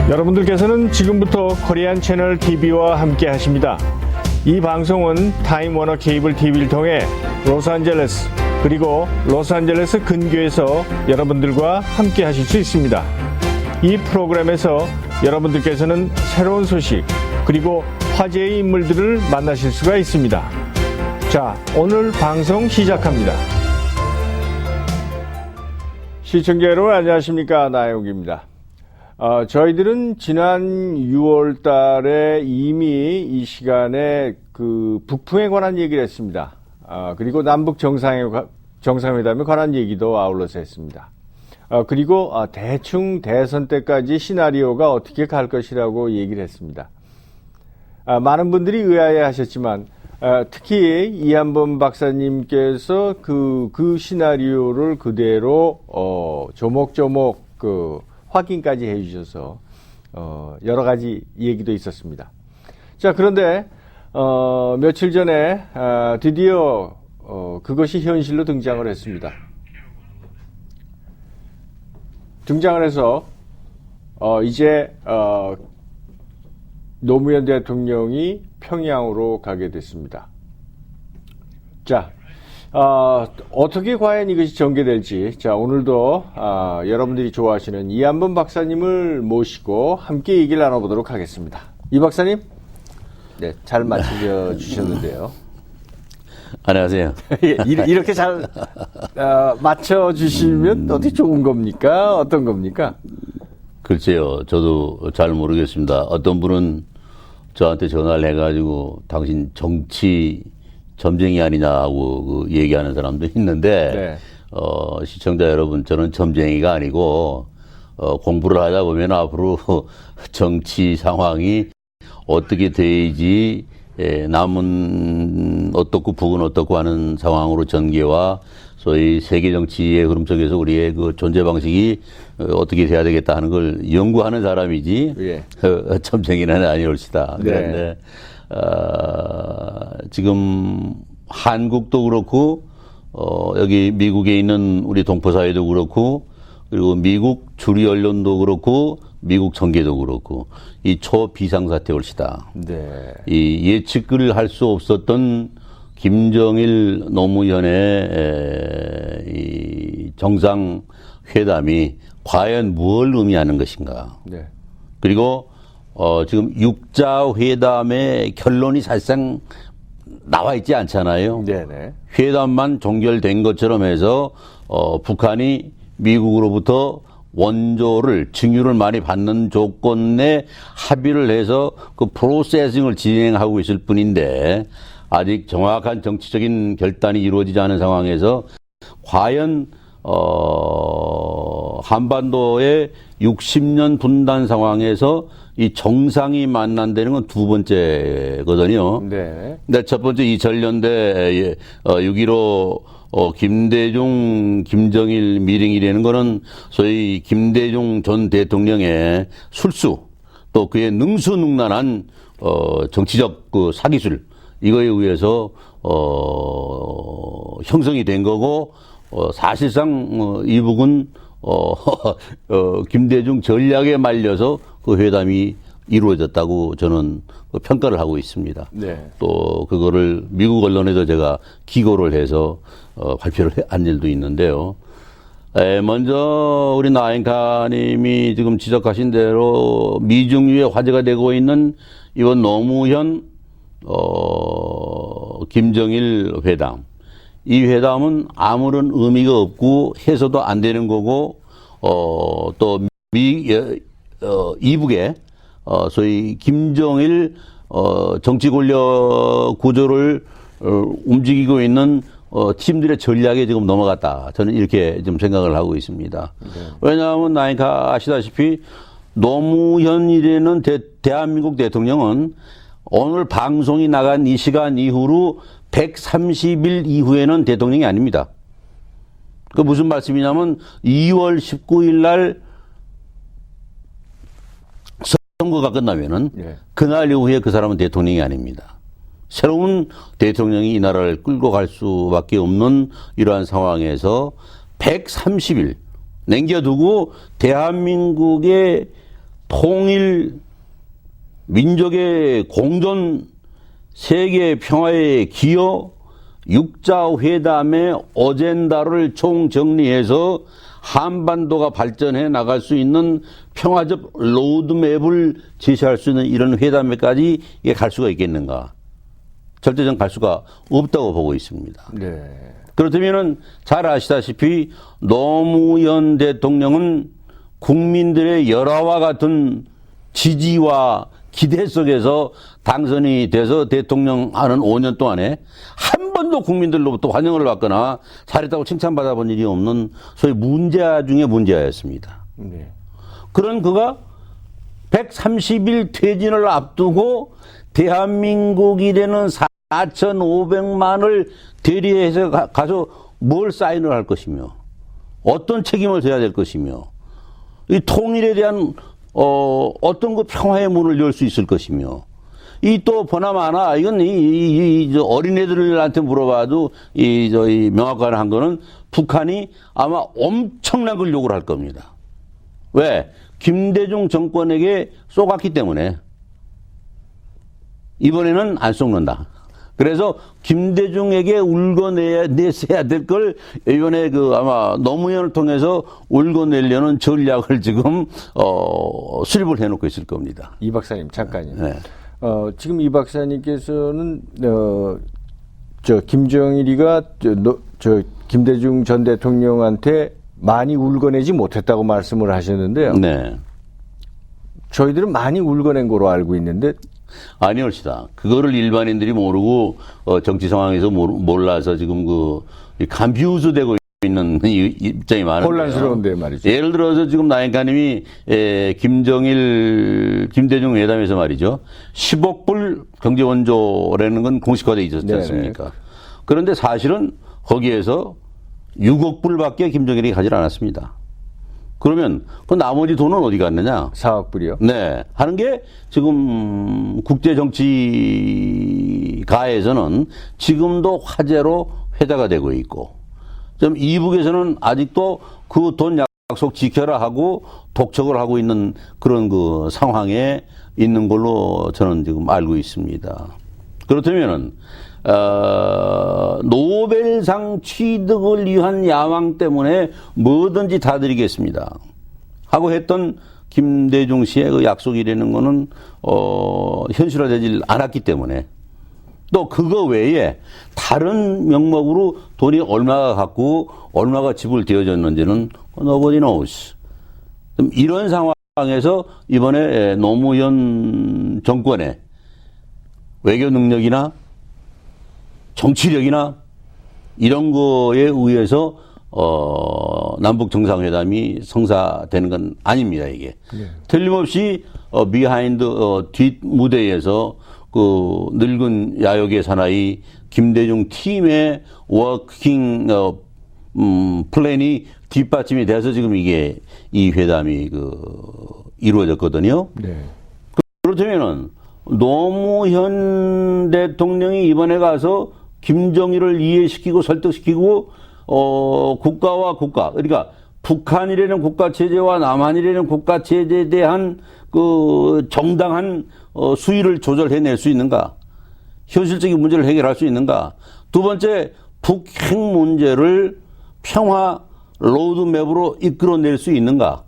여러분들께서는 지금부터 코리안 채널 TV와 함께 하십니다. 이 방송은 타임워너 케이블 TV를 통해 로스앤젤레스 그리고 로스앤젤레스 근교에서 여러분들과 함께 하실 수 있습니다. 이 프로그램에서 여러분들께서는 새로운 소식 그리고 화제의 인물들을 만나실 수가 있습니다. 자, 오늘 방송 시작합니다. 시청자 여러분 안녕하십니까, 나영욱입니다. 저희들은 지난 6월 달에 이미 이 시간에 그 북풍에 관한 얘기를 했습니다. 그리고 남북 정상회담에 관한 얘기도 아울러서 했습니다. 그리고 대충 대선 때까지 시나리오가 어떻게 갈 것이라고 얘기를 했습니다. 많은 분들이 의아해 하셨지만 특히 이한범 박사님께서 그 시나리오를 그대로 조목조목 확인까지 해주셔서 여러 가지 얘기도 있었습니다. 자, 그런데 며칠 전에 드디어 그것이 현실로 등장을 했습니다. 등장을 해서 이제 노무현 대통령이 평양으로 가게 됐습니다. 자, 어떻게 과연 이것이 전개될지, 자, 오늘도 여러분들이 좋아하시는 이한범 박사님을 모시고 함께 얘기를 나눠보도록 하겠습니다. 이 박사님, 네, 잘 맞춰 주셨는데요. 안녕하세요. 이렇게 잘 맞춰 주시면 어떻게 좋은 겁니까? 어떤 겁니까? 글쎄요, 저도 잘 모르겠습니다. 어떤 분은 저한테 전화를 해가지고 당신 정치 점쟁이 아니냐고 얘기하는 사람도 있는데, 네. 시청자 여러분, 저는 점쟁이가 아니고, 공부를 하다 보면 앞으로 정치 상황이 어떻게 돼야지, 남은 어떻고 북은 어떻고 하는 상황으로 전개와 소위 세계 정치의 흐름 속에서 우리의 그 존재 방식이 어떻게 돼야 되겠다 하는 걸 연구하는 사람이지, 예. 점쟁이는 아니올시다. 네. 그런데, 지금 한국도 그렇고, 여기 미국에 있는 우리 동포사회도 그렇고, 그리고 미국 주류 언론도 그렇고, 미국 정계도 그렇고, 이 초비상사태 올시다. 네. 이 예측을 할 수 없었던 김정일 노무현의 이 정상회담이 과연 무엇을 의미하는 것인가. 네. 그리고 지금 육자회담의 결론이 사실상 나와 있지 않잖아요. 네네. 회담만 종결된 것처럼 해서 북한이 미국으로부터 원조를 증유를 많이 받는 조건에 합의를 해서 그 프로세싱을 진행하고 있을 뿐인데 아직 정확한 정치적인 결단이 이루어지지 않은 상황에서 과연 한반도의 60년 분단 상황에서 이 정상이 만난다는 건 두 번째거든요. 네. 근데 첫 번째 2000년대 6.15 김대중, 김정일 미링이라는 거는 소위 김대중 전 대통령의 술수 또 그의 능수능란한 정치적 그 사기술 이거에 의해서 형성이 된 거고 사실상 이북은 김대중 전략에 말려서 그 회담이 이루어졌다고 저는 평가를 하고 있습니다. 네. 또 그거를 미국 언론에도 제가 기고를 해서 발표를 한 일도 있는데요. 먼저 우리 나인카님이 지금 지적하신 대로 미중유의 화제가 되고 있는 이번 노무현 김정일 회담. 이 회담은 아무런 의미가 없고 해서도 안 되는 거고 또 이북의 소위 김정일 정치 권력 구조를 움직이고 있는 팀들의 전략에 지금 넘어갔다. 저는 이렇게 좀 생각을 하고 있습니다. 네. 왜냐하면 나이가 아시다시피 노무현이라는 대한민국 대통령은 오늘 방송이 나간 이 시간 이후로 130일 이후에는 대통령이 아닙니다. 그 무슨 말씀이냐면 2월 19일 날 선거가 끝나면은 그날 이후에 그 사람은 대통령이 아닙니다. 새로운 대통령이 이 나라를 끌고 갈 수밖에 없는 이러한 상황에서 130일 남겨두고 대한민국의 통일, 민족의 공존, 세계 평화의 기여, 육자회담의 어젠다를 총정리해서 한반도가 발전해 나갈 수 있는 평화적 로드맵을 제시할 수 있는 이런 회담에까지 이게 갈 수가 있겠는가? 절대 전 갈 수가 없다고 보고 있습니다. 네. 그렇다면은 잘 아시다시피 노무현 대통령은 국민들의 열화와 같은 지지와 기대 속에서 당선이 돼서 대통령 하는 5년 동안에 한 번도 국민들로부터 환영을 받거나 잘했다고 칭찬받아본 일이 없는 소위 문제아 중에 문제아였습니다. 네. 그런 그가 130일 퇴진을 앞두고 대한민국이라는 4,500만을 대리해서 가서 뭘 사인을 할 것이며 어떤 책임을 져야 될 것이며 이 통일에 대한 어떤 그 평화의 문을 열 수 있을 것이며 이 또 보나마나 이건 이 어린애들한테 물어봐도 이 명확하게 한 거는 북한이 아마 엄청난 걸 요구를 할 겁니다. 왜? 김대중 정권에게 쏘갔기 때문에 이번에는 안 쏘는다. 그래서 김대중에게 울고내야 될 걸 이번에 아마 노무현을 통해서 울고내려는 전략을 지금 수립을 해놓고 있을 겁니다. 이 박사님 잠깐요. 네. 지금 이 박사님께서는 김정일이가 김대중 전 대통령한테 많이 울거내지 못했다고 말씀을 하셨는데요. 네. 저희들은 많이 울거낸 거로 알고 있는데 아니올시다. 그거를 일반인들이 모르고 정치 상황에서 몰라서 지금 간퓨즈 되고 있는 입장이 많은데 혼란스러운데 말이죠. 예를 들어서 지금 나인카님이 김대중 회담에서 말이죠. 10억 불 경제 원조라는 건 공식화되어 있었지 않습니까? 네네. 그런데 사실은 거기에서 6억 불밖에 김정일이 가지 않았습니다. 그러면 그 나머지 돈은 어디 갔느냐? 4억 불이요? 네. 하는 게 지금 국제정치가에서는 지금도 화제로 회자가 되고 있고 좀 이북에서는 아직도 그 돈 약속 지켜라 하고 독촉을 하고 있는 그런 상황에 있는 걸로 저는 지금 알고 있습니다. 그렇다면은 노벨상 취득을 위한 야망 때문에 뭐든지 다 드리겠습니다 하고 했던 김대중 씨의 그 약속이라는 거는 현실화되지 않았기 때문에 또 그거 외에 다른 명목으로 돈이 얼마가 갖고 얼마가 지불되어졌는지는 nobody knows. 이런 상황에서 이번에 노무현 정권의 외교 능력이나 정치력이나 이런 거에 의해서 남북 정상회담이 성사되는 건 아닙니다, 이게. 네. 틀림없이 비하인드 뒷 무대에서 그 늙은 야욕의 사나이 김대중 팀의 워킹 플랜이 뒷받침이 돼서 지금 이 회담이 이루어졌거든요. 네. 그렇다면은 노무현 대통령이 이번에 가서 김정일을 이해시키고 설득시키고 국가와 국가 그러니까 북한이라는 국가체제와 남한이라는 국가체제에 대한 그 정당한 수위를 조절해낼 수 있는가? 현실적인 문제를 해결할 수 있는가? 두 번째, 북핵 문제를 평화 로드맵으로 이끌어낼 수 있는가?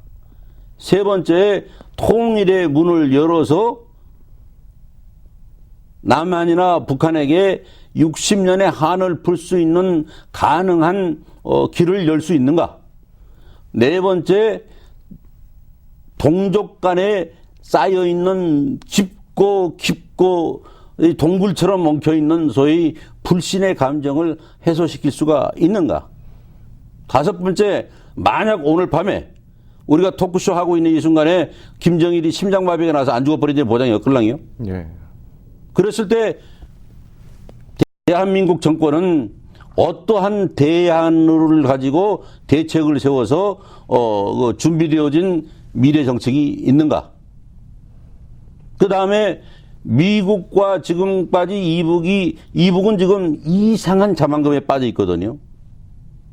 세 번째, 통일의 문을 열어서 남한이나 북한에게 60년의 한을 풀 수 있는 가능한 길을 열 수 있는가? 네 번째, 동족 간에 쌓여있는 깊고 동굴처럼 엉켜있는 소위 불신의 감정을 해소시킬 수가 있는가? 다섯 번째, 만약 오늘 밤에 우리가 토크쇼 하고 있는 이 순간에 김정일이 심장마비가 나서 안 죽어버리는지 보장이 없을랑요? 네. 그랬을 때 대한민국 정권은 어떠한 대안을 가지고 대책을 세워서 준비되어진 미래 정책이 있는가? 그 다음에 미국과 지금까지 이북은 지금 이상한 자만금에 빠져 있거든요.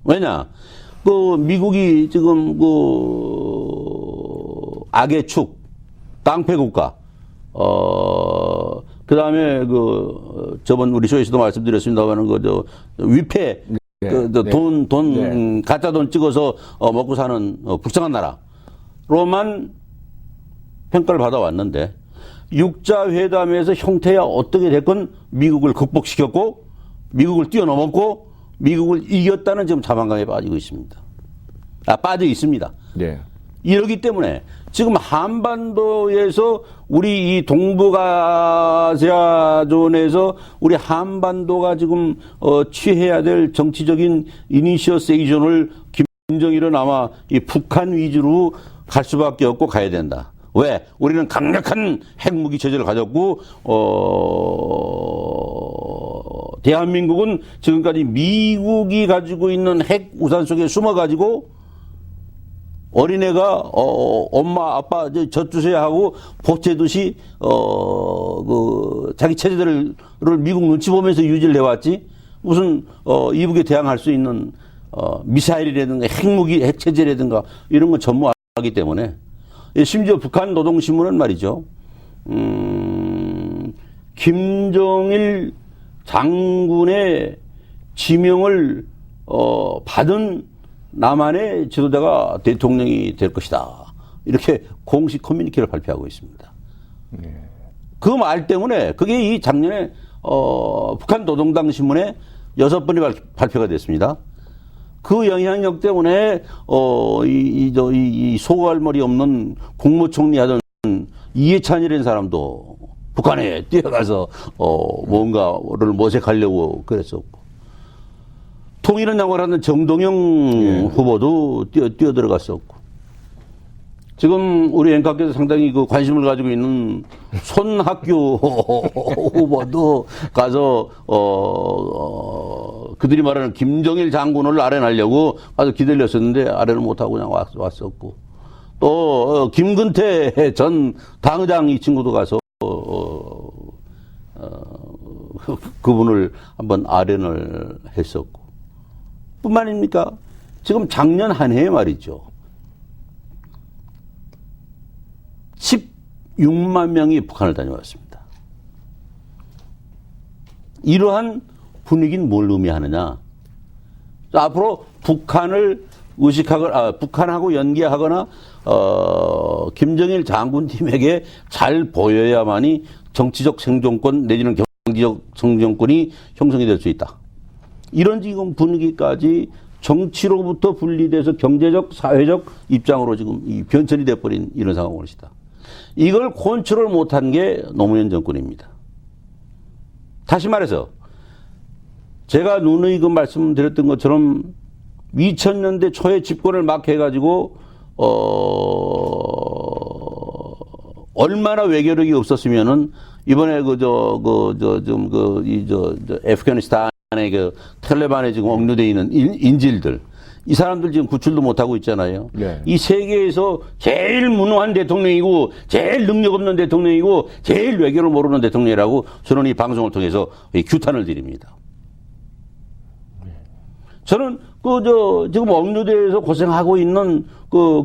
왜냐? 미국이 지금 악의 축, 땅패 국가, 그 다음에 저번 우리 쇼에서도 말씀드렸습니다만, 위패, 가짜 돈 찍어서 먹고 사는 불쌍한 나라로만 평가를 받아왔는데, 육자회담에서 형태야 어떻게 됐건 미국을 극복시켰고, 미국을 뛰어넘었고, 미국을 이겼다는 지금 자만감에 빠지고 있습니다. 빠져 있습니다. 네. 이러기 때문에 지금 한반도에서 우리 이 동북아시아존에서 우리 한반도가 지금 취해야 될 정치적인 이니셔세이션을 김정일은 아마 이 북한 위주로 갈 수밖에 없고 가야 된다. 왜? 우리는 강력한 핵무기 체제를 가졌고 대한민국은 지금까지 미국이 가지고 있는 핵 우산 속에 숨어가지고 어린애가 엄마 아빠 젖주세요 하고 보채듯이 자기 체제들을 미국 눈치 보면서 유지를 해왔지, 무슨 이북에 대항할 수 있는 미사일이라든가 핵무기 핵체제라든가 이런 건 전무하기 때문에, 심지어 북한 노동신문은 말이죠, 김정일 장군의 지명을 받은 남한의 지도자가 대통령이 될 것이다, 이렇게 공식 커뮤니케를 발표하고 있습니다. 그 말 때문에 그게 이 작년에 북한 노동당 신문에 6번이 발표가 됐습니다. 그 영향력 때문에 이 소갈머리 없는 국무총리 하던 이해찬이라는 사람도 북한에 뛰어가서 뭔가를 모색하려고 그랬었고, 통일은 장관을 하는 정동영 후보도 뛰어들어갔었고, 지금 우리 앵커께서 상당히 관심을 가지고 있는 손학규 후보도 가서 그들이 말하는 김정일 장군을 아련하려고 가서 기다렸었는데 아련을 못하고 그냥 왔었고, 또 김근태 전 당의장 이 친구도 가서 그분을 한번 아련을 했었고, 뿐만 아닙니까? 지금 작년 한 해에 말이죠, 16만 명이 북한을 다녀왔습니다. 이러한 분위기는 뭘 의미하느냐? 앞으로 북한을 의식하거나, 북한하고 연계하거나, 김정일 장군팀에게 잘 보여야만이 정치적 생존권 내지는 경제적 생존권이 형성이 될 수 있다. 이런 지금 분위기까지 정치로부터 분리돼서 경제적, 사회적 입장으로 지금 이 변천이 돼버린 이런 상황입니다. 이걸 컨트롤 못한 게 노무현 정권입니다. 다시 말해서 제가 누누이 말씀드렸던 것처럼 2000년대 초에 집권을 막 해가지고 얼마나 외교력이 없었으면은 이번에 애프가니스탄의 텔레반에 지금 억류되어 있는 인질들, 이 사람들 지금 구출도 못하고 있잖아요. 네. 이 세계에서 제일 무능한 대통령이고 제일 능력 없는 대통령이고 제일 외교를 모르는 대통령이라고 저는 이 방송을 통해서 규탄을 드립니다. 저는 지금 억류대에서 고생하고 있는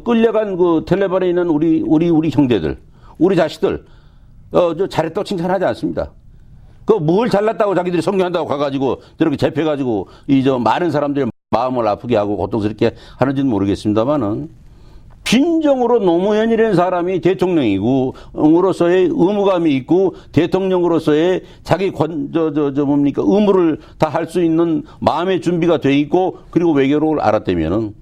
끌려간 텔레반에 있는 우리 형제들, 우리 자식들, 잘했다고 칭찬하지 않습니다. 뭘 잘났다고 자기들이 성공한다고 가가지고 저렇게 잡혀가지고 많은 사람들의 마음을 아프게 하고 고통스럽게 하는지는 모르겠습니다만은, 진정으로 노무현이라는 사람이 대통령이고, 으로서의 의무감이 있고, 대통령으로서의 자기 의무를 다 할 수 있는 마음의 준비가 돼 있고, 그리고 외교를 알았다면은,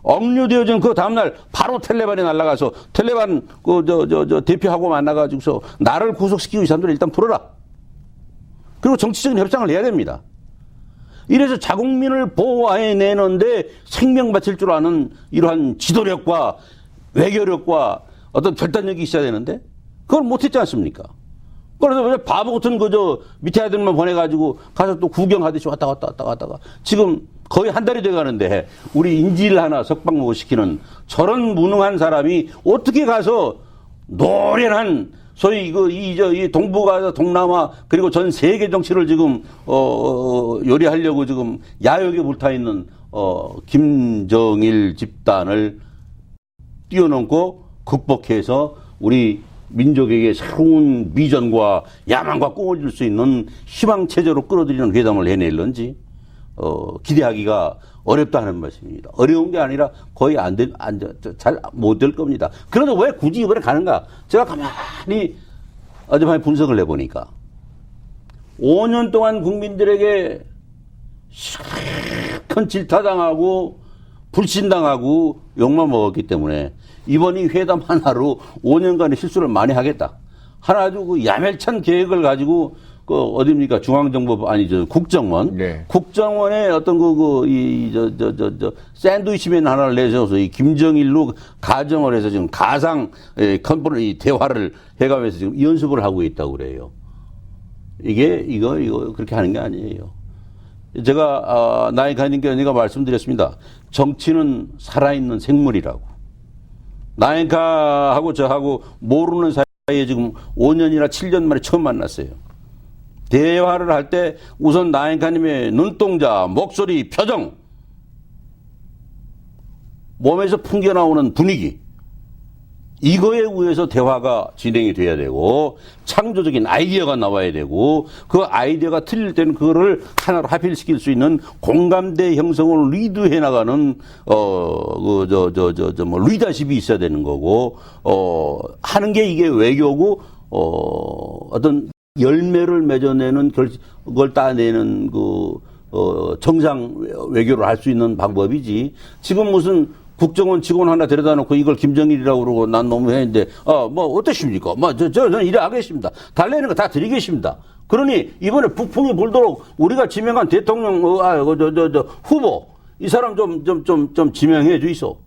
억류되어진 그 다음날 바로 텔레반에 날아가서, 텔레반 대표하고 만나가지고서 나를 구속시키고 이 사람들을 일단 풀어라. 그리고 정치적인 협상을 해야 됩니다. 이래서 자국민을 보호해내는데 생명 바칠 줄 아는 이러한 지도력과 외교력과 어떤 결단력이 있어야 되는데 그걸 못했지 않습니까? 그래서 바보 같은 밑에 아들만 보내가지고 가서 또 구경하듯이 왔다 갔다가 지금 거의 한 달이 돼가는데 우리 인질 하나 석방 못 시키는 저런 무능한 사람이 어떻게 가서 노련한 소위 이 동북아, 동남아 그리고 전 세계 정치를 지금 요리하려고 지금 야욕에 불타 있는 김정일 집단을 뛰어넘고 극복해서 우리 민족에게 새로운 비전과 야망과 꿈을 줄 수 있는 희망 체제로 끌어들이는 회담을 해낼런지 기대하기가 어렵다는 말씀입니다. 어려운 게 아니라 거의 잘 못 될 겁니다. 그런데 왜 굳이 이번에 가는가? 제가 가만히 어젯밤에 분석을 해보니까 5년 동안 국민들에게 큰 질타당하고 불신당하고 욕만 먹었기 때문에 이번이 회담 하나로 5년간의 실수를 많이 하겠다. 하나 아주 그 야멸찬 계획을 가지고 어딥니까? 중앙정보, 국정원. 네. 국정원에 어떤 샌드위치맨 하나를 내셔서 이 김정일로 가정을 해서 지금 가상 이 대화를 해가면서 지금 연습을 하고 있다고 그래요. 이거 그렇게 하는 게 아니에요. 제가, 나인카님께 언니가 말씀드렸습니다. 정치는 살아있는 생물이라고. 나인카하고 저하고 모르는 사이에 지금 5년이나 7년 만에 처음 만났어요. 대화를 할 때 우선 나인카님의 눈동자, 목소리, 표정, 몸에서 풍겨나오는 분위기, 이거에 의해서 대화가 진행이 돼야 되고 창조적인 아이디어가 나와야 되고 그 아이디어가 틀릴 때는 그거를 하나로 합일시킬 수 있는 공감대 형성을 리드해 나가는 리더십이 있어야 되는 거고 하는 게 이게 외교고 어떤 열매를 맺어내는 그걸 따내는 정상 외교를 할 수 있는 방법이지. 지금 무슨 국정원 직원 하나 데려다 놓고 이걸 김정일이라고 그러고 난 너무 했는데, 어떠십니까? 저는 이래 하겠습니다. 달래는 거 다 드리겠습니다. 그러니 이번에 북풍이 불도록 우리가 지명한 대통령, 후보, 이 사람 좀 지명해 주이소.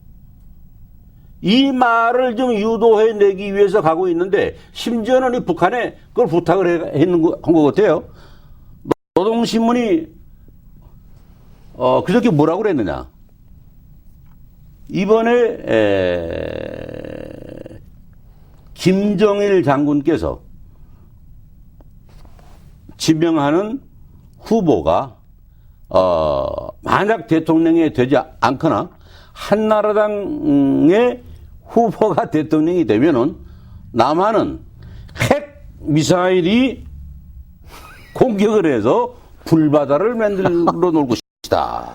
이 말을 좀 유도해 내기 위해서 가고 있는데, 심지어는 이 북한에 그걸 부탁을 한 것 같아요. 노동신문이, 그저께 뭐라고 그랬느냐. 이번에 김정일 장군께서 지명하는 후보가 만약 대통령이 되지 않거나 한나라당의 후보가 대통령이 되면은 남한은 핵 미사일이 공격을 해서 불바다를 만들어 놓을 것이다.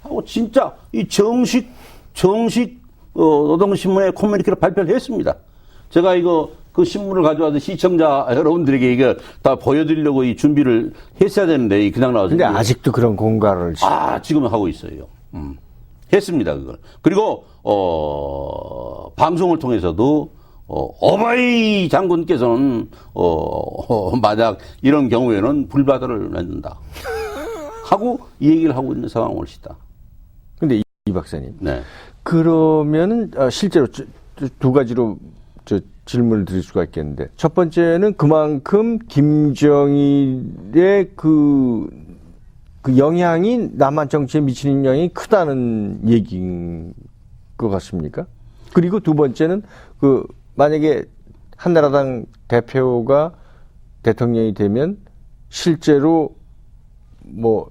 하고 진짜 이 정식 노동신문의 커뮤니케를 발표를 했습니다. 제가 그 신문을 가져와서 시청자 여러분들에게 이거 다 보여드리려고 이 준비를 했어야 되는데 그냥 나와서. 근데 아직도 그런 공갈을. 지금 하고 있어요. 했습니다, 그걸. 그리고, 방송을 통해서도, 어바이 장군께서는, 만약 이런 경우에는 불바다를 만든다. 하고 이 얘기를 하고 있는 상황일 것이다. 근데 이 박사님. 네. 그러면은 실제로 두 가지로 질문을 드릴 수가 있겠는데, 첫 번째는 그만큼 김정일의 그 영향이 남한 정치에 미치는 영향이 크다는 얘기인 것 같습니까? 그리고 두 번째는 만약에 한나라당 대표가 대통령이 되면 실제로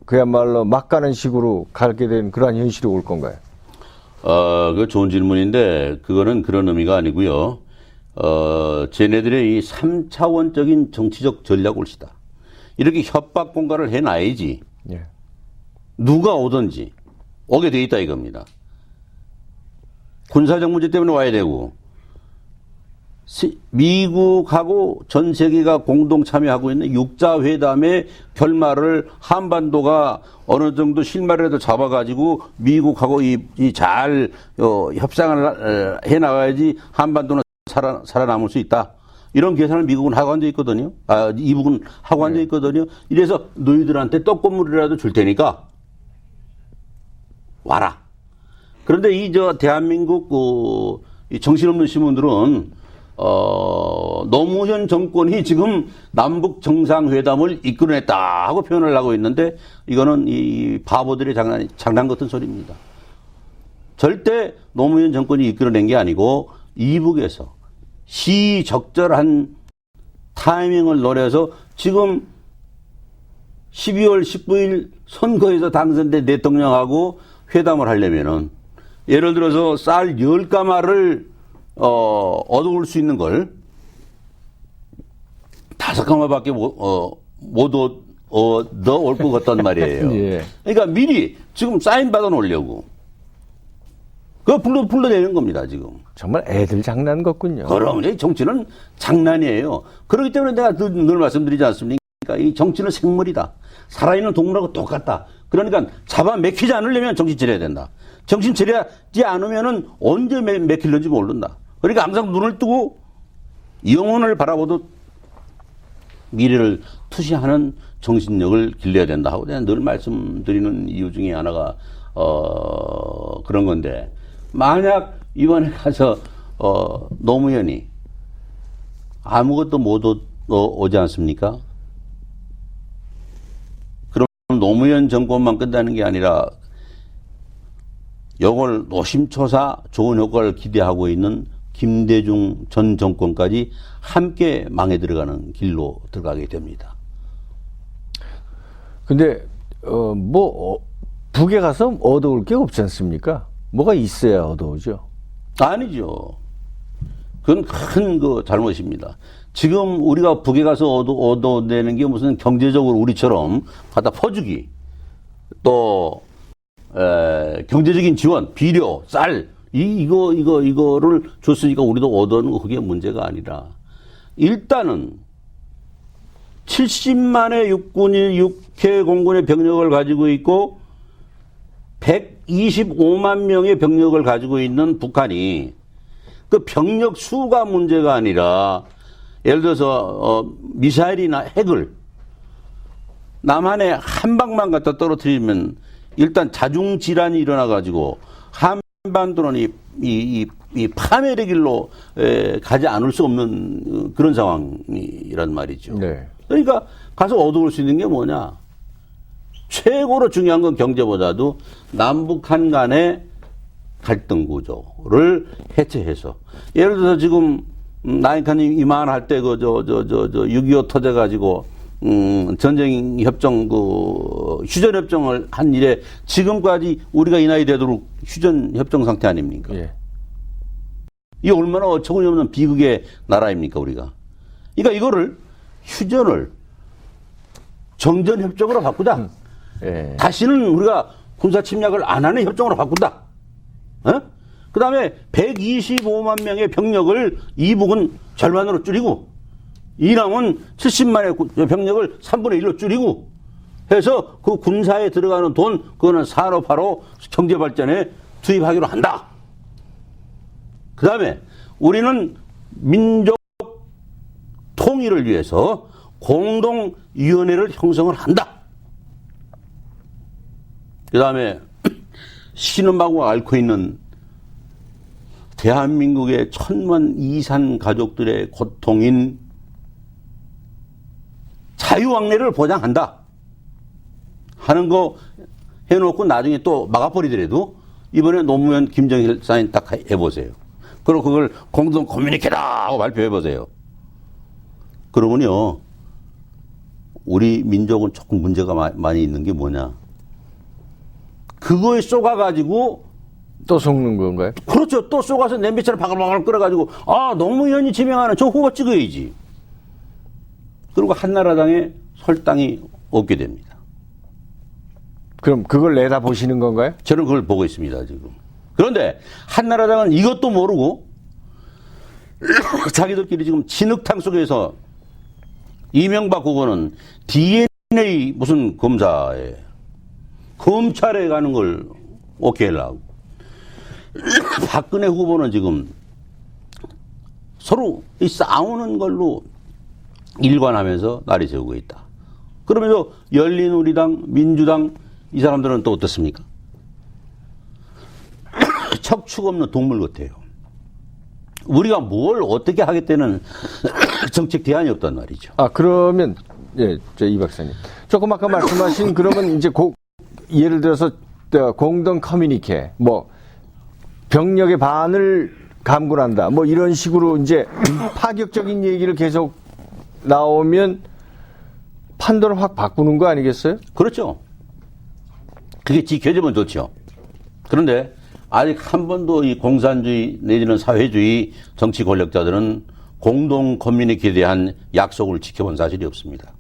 그야말로 막 가는 식으로 가게 된 그러한 현실이 올 건가요? 그거 좋은 질문인데, 그거는 그런 의미가 아니고요. 쟤네들의 이 3차원적인 정치적 전략 올시다. 이렇게 협박 공갈을 해놔야지. 예. 누가 오든지 오게 돼 있다 이겁니다. 군사적 문제 때문에 와야 되고, 미국하고 전 세계가 공동 참여하고 있는 육자회담의 결말을 한반도가 어느 정도 실마리라도 잡아가지고 미국하고 잘 협상을 해나가야지 한반도는 살아남을 수 있다. 이런 계산을 미국은 하고 앉아 있거든요. 이북은 하고 앉아 있거든요. 이래서 너희들한테 떡고물이라도 줄 테니까 와라. 그런데 대한민국 이 정신없는 신문들은 노무현 정권이 지금 남북 정상회담을 이끌어냈다 하고 표현을 하고 있는데 이거는 이 바보들의 장난 같은 소리입니다. 절대 노무현 정권이 이끌어낸 게 아니고 이북에서 시적절한 타이밍을 노려서 지금 12월 19일 선거에서 당선된 대통령하고 회담을 하려면은 예를 들어서 쌀 10가마를 얻어올 수 있는 걸 5가마밖에 못 얻어올 것 같단 말이에요. 예. 그러니까 미리 지금 사인 받아 놓으려고. 그거 불러내는 겁니다, 지금. 정말 애들 장난 같군요. 그럼 이 정치는 장난이에요. 그렇기 때문에 내가 늘 말씀드리지 않습니까? 이 정치는 생물이다. 살아있는 동물하고 똑같다. 그러니까 잡아 맥히지 않으려면 정신 차려야 된다. 정신 차리지 않으면은 언제 맥힐는지 모른다. 그러니까 항상 눈을 뜨고 영혼을 바라보듯 미래를 투시하는 정신력을 길러야 된다 하고 내가 늘 말씀드리는 이유 중에 하나가 그런 건데, 만약 이번에 가서 노무현이 아무것도 못 오지 않습니까? 그럼 노무현 정권만 끝나는 게 아니라 이걸 노심초사 좋은 효과를 기대하고 있는 김대중 전 정권까지 함께 망해 들어가는 길로 들어가게 됩니다. 근데 북에 가서 얻어올 게 없지 않습니까? 뭐가 있어야 얻어오죠. 아니죠. 그건 큰 잘못입니다. 지금 우리가 북에 가서 얻어내는 게 무슨 경제적으로 우리처럼 갖다 퍼주기, 또 경제적인 지원, 비료, 쌀, 이거를 줬으니까 우리도 얻어오는 거, 그게 문제가 아니라, 일단은 70만의 육군이 6회 공군의 병력을 가지고 있고 125만 명의 병력을 가지고 있는 북한이 그 병력 수가 문제가 아니라, 예를 들어서 미사일이나 핵을 남한에 한 방만 갖다 떨어뜨리면 일단 자중 질환이 일어나 가지고 한반도는 이 파멸의 길로 가지 않을 수 없는 그런 상황이란 말이죠. 네. 그러니까 가서 얻어올 수 있는 게 뭐냐? 최고로 중요한 건 경제보다도 남북한 간의 갈등 구조를 해체해서, 예를 들어서 지금 나인카님 이만할 때 6.25 터져 가지고 전쟁 협정 휴전 협정을 한 일에 지금까지 우리가 이 나이 되도록 휴전 협정 상태 아닙니까? 예. 이 얼마나 어처구니 없는 비극의 나라입니까, 우리가? 그러니까 이거를 휴전을 정전 협정으로 바꾸자. 예. 다시는 우리가 군사 침략을 안 하는 협정으로 바꾼다. 그 다음에 125만 명의 병력을 이북은 절반으로 줄이고, 이남은 70만의 병력을 3분의 1로 줄이고 해서 그 군사에 들어가는 돈, 그거는 산업화로 경제 발전에 투입하기로 한다. 그 다음에 우리는 민족 통일을 위해서 공동위원회를 형성을 한다. 그 다음에 신음하고 앓고 있는 대한민국의 1000만 이산 가족들의 고통인 자유왕래를 보장한다 하는 거 해놓고 나중에 또 막아버리더라도 이번에 노무현 김정일 사인 딱 해보세요. 그리고 그걸 공동 커뮤니케다 하고 발표해보세요. 그러면요, 우리 민족은 조금 문제가 많이 있는 게 뭐냐, 그거에 쏘가가지고 또 속는 건가요? 그렇죠. 또 쏘가서 냄비차를 바글바글 끓여가지고 노무현이 지명하는 저 후보 찍어야지. 그리고 한나라당에 설당이 없게 됩니다. 그럼 그걸 내다보시는 건가요? 저는 그걸 보고 있습니다, 지금. 그런데 한나라당은 이것도 모르고 자기들끼리 지금 진흙탕 속에서 이명박 후보는 DNA 무슨 검사에 검찰에 가는 걸 오케이 하려고, 박근혜 후보는 지금 서로 이 싸우는 걸로 일관하면서 날이 새우고 있다. 그러면서 열린우리당, 민주당 이 사람들은 또 어떻습니까? 척추가 없는 동물 같아요. 우리가 뭘 어떻게 하겠다는 정책 대안이 없단 말이죠. 그러면 이 박사님, 조금 아까 말씀하신 그러면 이제 예를 들어서 공동 커뮤니케, 병력의 반을 감군한다, 이런 식으로 이제 파격적인 얘기를 계속 나오면 판도를 확 바꾸는 거 아니겠어요? 그렇죠. 그게 지켜지면 좋죠. 그런데 아직 한 번도 이 공산주의 내지는 사회주의 정치 권력자들은 공동 커뮤니티에 대한 약속을 지켜본 사실이 없습니다.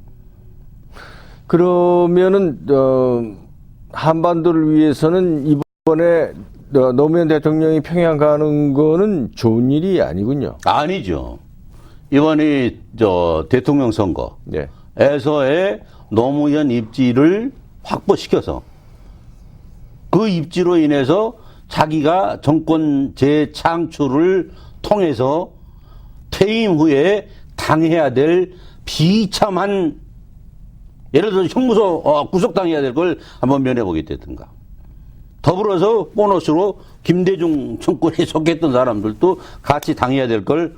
그러면은 한반도를 위해서는 이번에 노무현 대통령이 평양 가는 거는 좋은 일이 아니군요. 아니죠. 이번에 대통령 네. 선거에서의 노무현 입지를 확보시켜서 그 입지로 인해서 자기가 정권 재창출을 통해서 퇴임 후에 당해야 될 비참한 예를 들어서 형무소 구속당해야 될 걸 한번 면해보겠다든가. 더불어서 보너스로 김대중 정권에 속했던 사람들도 같이 당해야 될 걸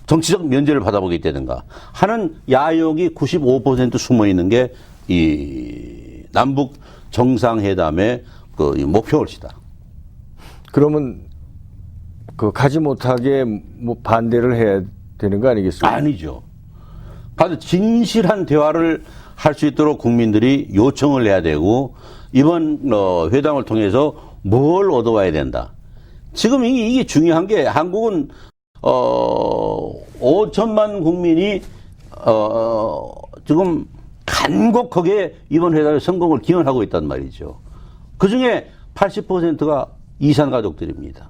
정치적 면제를 받아보겠다든가 하는 야욕이 95% 숨어있는 게 이 남북 정상회담의 그 목표일시다. 그러면 그 가지 못하게 뭐 반대를 해야 되는 거 아니겠습니까? 아니죠. 아주 진실한 대화를 할 수 있도록 국민들이 요청을 해야 되고 이번 회담을 통해서 뭘 얻어와야 된다. 지금 이게 중요한 게 한국은 5천만 국민이 지금 간곡하게 이번 회담의 성공을 기원하고 있단 말이죠. 그중에 80%가 이산 가족들입니다.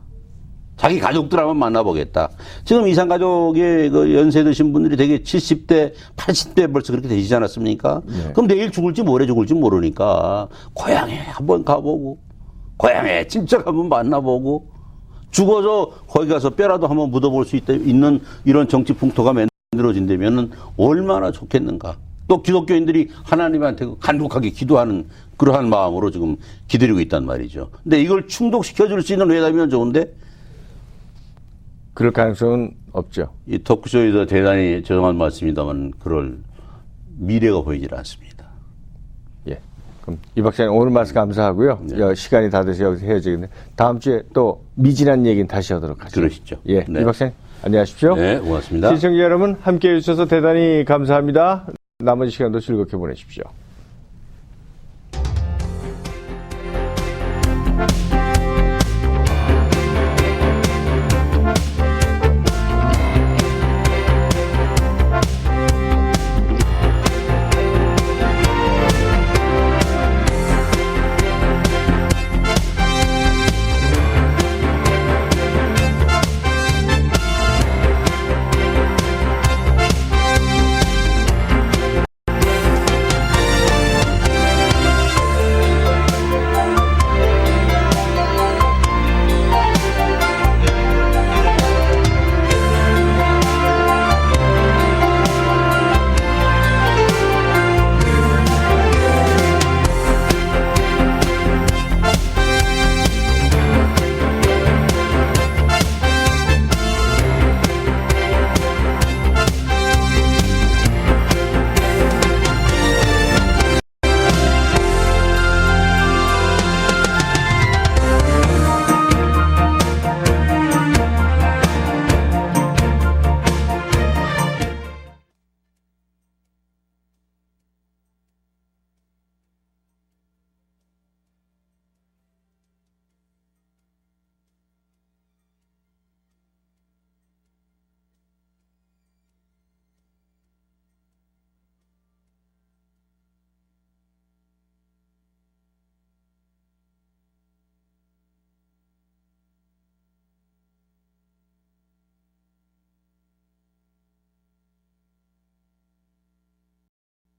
자기 가족들 한번 만나보겠다. 지금 이산 가족의 그 연세 드신 분들이 되게 70대, 80대 벌써 그렇게 되시지 않았습니까? 네. 그럼 내일 죽을지 모레 죽을지 모르니까 고향에 한번 가보고 고향에 진짜 한번 만나보고 죽어서 거기 가서 뼈라도 한번 묻어볼 수 있는 이런 정치 풍토가 만들어진다면 얼마나 좋겠는가. 또 기독교인들이 하나님한테 간곡하게 기도하는 그러한 마음으로 지금 기다리고 있단 말이죠. 근데 이걸 충족시켜줄 수 있는 회담이면 좋은데 그럴 가능성은 없죠. 이 토크쇼에서 대단히 죄송한 말씀입니다만 그럴 미래가 보이질 않습니다. 예. 그럼 이 박사님 오늘 말씀 감사하고요. 네. 시간이 다 돼서 여기서 헤어지겠네요. 다음 주에 또 미진한 얘기는 다시 하도록 하죠. 그러시죠. 예. 네. 이 박사님 안녕하십시오. 네, 고맙습니다. 시청자 여러분 함께해 주셔서 대단히 감사합니다. 남은 시간도 즐겁게 보내십시오.